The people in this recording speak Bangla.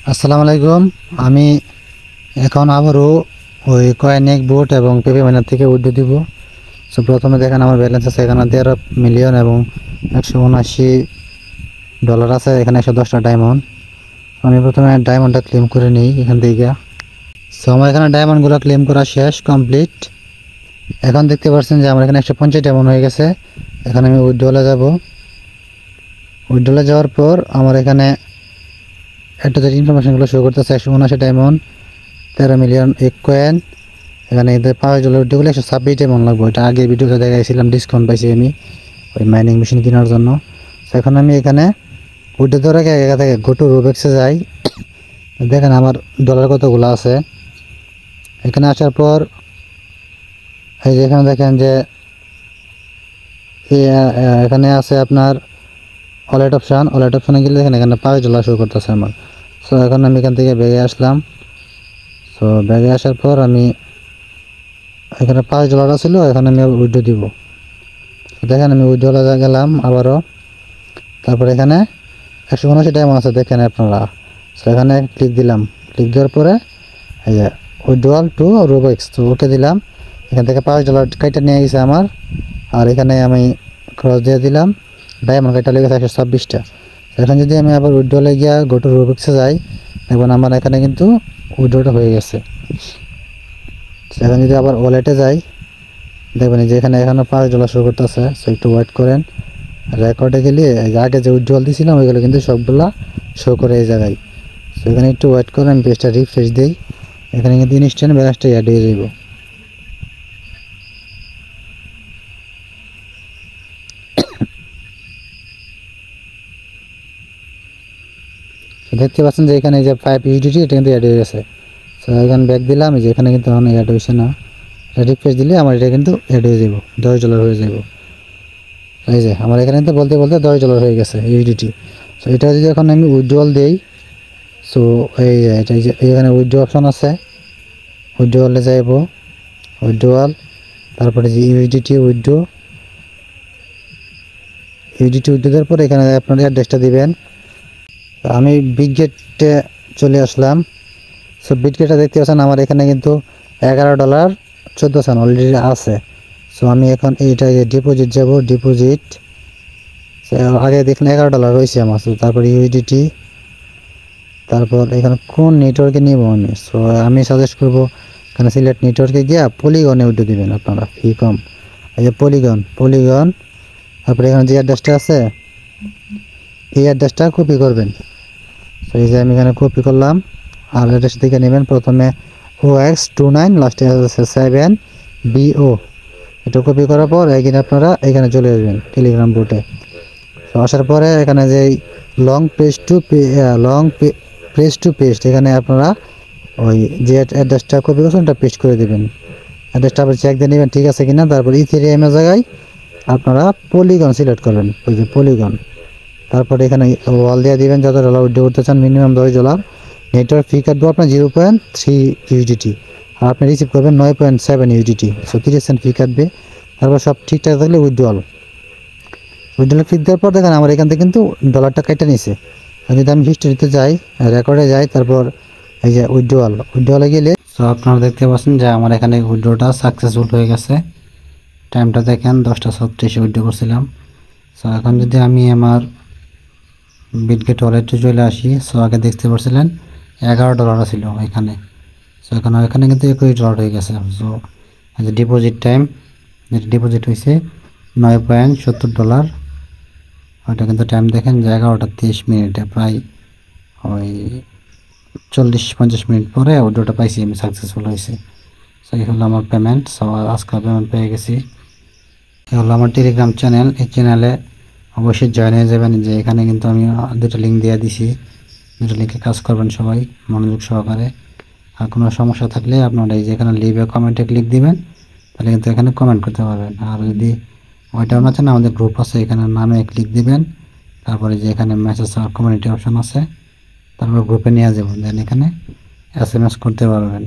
আসসালামু আলাইকুম। আমি এখন আবারও ওই কয়েনিক বুট এবং পেপি মাইনার থেকে উইথড্র দিব। সো প্রথমে দেখেন আমার ব্যালেন্স আছে এখানে 13 মিলিয়ন এবং $179 আছে, এখানে 110টা ডায়মন্ড। আমি প্রথমে ডায়মন্ডটা ক্লেম করে নিই এখান থেকে। সো আমার এখানে ডায়মন্ডগুলো ক্লেম করা শেষ, কমপ্লিট। এখন দেখতে পাচ্ছেন যে আমার এখানে 150 ডায়মন্ড হয়ে গেছে। এখানে আমি উইথড্রলে যাব। উইথড্রলে যাওয়ার পর আমার এখানে একটা যে ইনফরমেশনগুলো শো করতেছে 179 ডায়মন্ড, 13 মিলিয়ন এক কয়েন। এখানে এদের $5 উইথড্রলে 126 ডায়মন্ড লাগবে। এটা আগে ভিডিওতে দেখাইছিলাম, ডিসকাউন্ট পাইছি আমি ওই মাইনিং মেশিন কেনার জন্য। তো এখন আমি এখানে উইথড্র দেওয়ার আগে এখান থেকে গো টু রোবেক্সে যাই। দেখেন আমার ডলার কতগুলো আছে। এখানে আসার পর এই যে এখানে দেখেন যে এখানে আছে আপনার ওয়ালেট অপশান। ওয়ালেট অপশানে গেলে দেখেন এখানে $5 শো করতেছে আমার। সো এখন আমি এখান থেকে ব্যাগে আসলাম। সো ব্যাগে আসার পর আমি এখানে $5 ছিল, এখন আমি উইথড্র দিব। দেখেন আমি উইথড্রলে গেলাম আবারও। তারপরে এখানে 179 ডায়মন্ড আছে দেখেন আপনারা। সো এখানে ক্লিক দিলাম। ক্লিক দেওয়ার পরে এই যে উইথড্রল টু রোবেক্স, তো ওকে দিলাম। এখান থেকে $5 কাইটা নিয়ে গেছে আমার। আর এখানে আমি ক্রস দিয়ে দিলাম, ডায়মন্ড কাইটা লেগেছে 126টা। এখন যদি আমি আবার উইথড্রলে গিয়া গো টু রোবেক্সে যাই, দেখবেন আমার এখানে কিন্তু উইথড্রটা হয়ে গেছে। এখন যদি আবার ওয়ালেটে যাই, দেখবেন যে এখানে এখনো $5 শো করতেছে। সো একটু ওয়েট করেন। রেকর্ডে গেলে আগে যে উইথড্রল দিয়েছিলাম ওইগুলো কিন্তু সবগুলা শো করে এই জায়গায়। সো এখানে একটু ওয়েট করেন, পেজটা রিফ্রেশ দিই। এখানে কিন্তু ইনস্ট্যান্ট ব্যালেন্সটা অ্যাড হয়ে যাব। দেখতে পাচ্ছেন যে এখানে যে 5 USDT এটা কিন্তু অ্যাড হয়ে গেছে। সো এখানে ব্যাক দিলাম, যে এখানে কিন্তু এখন অ্যাড হয়েছে না। রিফ্রেশ দিলে আমার এটা কিন্তু অ্যাড হয়ে যাব, $10 হয়ে যাব। এই যে আমার এখানে তো বলতে বলতে $10 হয়ে গেছে USDT। সো এটা যদি এখন আমি উইথড্রল দেই, সো এই যে এটা যে এখানে উইথড্র অপশন আছে, উইথড্রলে যাইব, উইথড্রল, তারপরে যে USDT উইথড্র দেওয়ার পর এখানে আপনার অ্যাড্রেসটা দিবেন। আমি বিটগেটে চলে আসলাম। সো বিটগেটটা দেখতে পাচ্ছেন আমার এখানে কিন্তু $11.14 অলরেডি আছে। সো আমি এখন এইটা ডিপোজিট যাব, ডিপোজিট। আগে দেখলেন $11 হয়েছে আমার। সো তারপর USDT, তারপর এখানে কোন নেটওয়ার্কে নিব আমি। সো আমি সাজেস্ট করব এখানে সিলেক্ট নেটওয়ার্কে গিয়া পলিগনে উঠে দিবেন আপনারা, ফি কম। এই যে পলিগন। তারপরে এখানে যে অ্যাড্রেসটা আছে এই অ্যাড্রেসটা কপি করবেন। তো এই যে আমি এখানে কপি করলাম। আর অ্যাড্রেস থেকে নেবেন প্রথমে OX29, লাস্টে আছে 7BO। এটা কপি করার পর এখানে আপনারা এখানে চলে আসবেন টেলিগ্রাম বোটে। তো আসার পরে এখানে যে লং প্রেস টু পেস্ট, এখানে আপনারা ওই যে অ্যাড্রেসটা কপি করছেন এটা পেস্ট করে দেবেন। অ্যাড্রেসটা আবার চেক দিয়ে নেবেন ঠিক আছে কিনা। তারপর ইথেরিয়ামের জায়গায় আপনারা পলিগন সিলেক্ট করবেন, ওই যে পলিগন। তারপরে এখানে ওয়াল দিয়ে দিবেন যত ডলার উইথড্র করতে চান, মিনিমাম $10। নেটওয়ার্ক ফি কাটবো আপনার 0.3 USDT, আর আপনি রিসিভ করবেন 9.7 USDT। সো 30 সেন্ট ফি কাটবে। তারপর সব ঠিকঠাক থাকলে উইথড্রল ক্লিক দেওয়ার পর দেখেন আমার এখান থেকে কিন্তু ডলারটা কেটে নিছে। যদি আমি হিস্ট্রিতে যাই, রেকর্ডে যাই, তারপর এই যে উইথড্রলে গেলে সো আপনারা দেখতে পাচ্ছেন যে আমার এখানে উইথড্রটা সাকসেসফুল হয়ে গেছে। টাইমটা দেখেন 10:36 উইথড্র করছিলাম। সো এখন যদি আমি আমার বিটগেট ওয়ালেটে চলে আসি, সো আগে দেখতে পাচ্ছিলেন $11 ছিল এখানে। সো এখানে কিন্তু $21 হয়ে গেছে। সো ডিপোজিট টাইম, যেটা ডিপোজিট হয়েছে $9.70। ওইটা কিন্তু টাইম দেখেন যে 11:23 প্রায় ওই 40-50 মিনিট পরে অর্ডারটা পাইছি আমি, সাকসেসফুল হয়েছে। সো এই হলো আমার পেমেন্ট। সো আজকে পেমেন্ট পেয়ে গেছি। এই হলো আমার টেলিগ্রাম চ্যানেল। এই চ্যানেলে অবশ্যই জয়েন হয়ে যাবেন। যে এখানে কিন্তু আমি দুটো লিঙ্ক দিয়ে দিছি, দুটো লিঙ্কে কাজ করবেন সবাই মনোযোগ সহকারে। আর কোনো সমস্যা থাকলে আপনারা এই যে এখানে লিভে কমেন্টে ক্লিক দিবেন, তাহলে কিন্তু এখানে কমেন্ট করতে পারবেন। আর যদি ওইটাও না চান, আমাদের গ্রুপ আছে, এখানে নামে ক্লিক দিবেন। তারপরে যে এখানে মেসেজ আর কমিউনিটি অপশন আছে, তারপর গ্রুপে নিয়ে যাবেন, দেন এখানে SMS করতে পারবেন।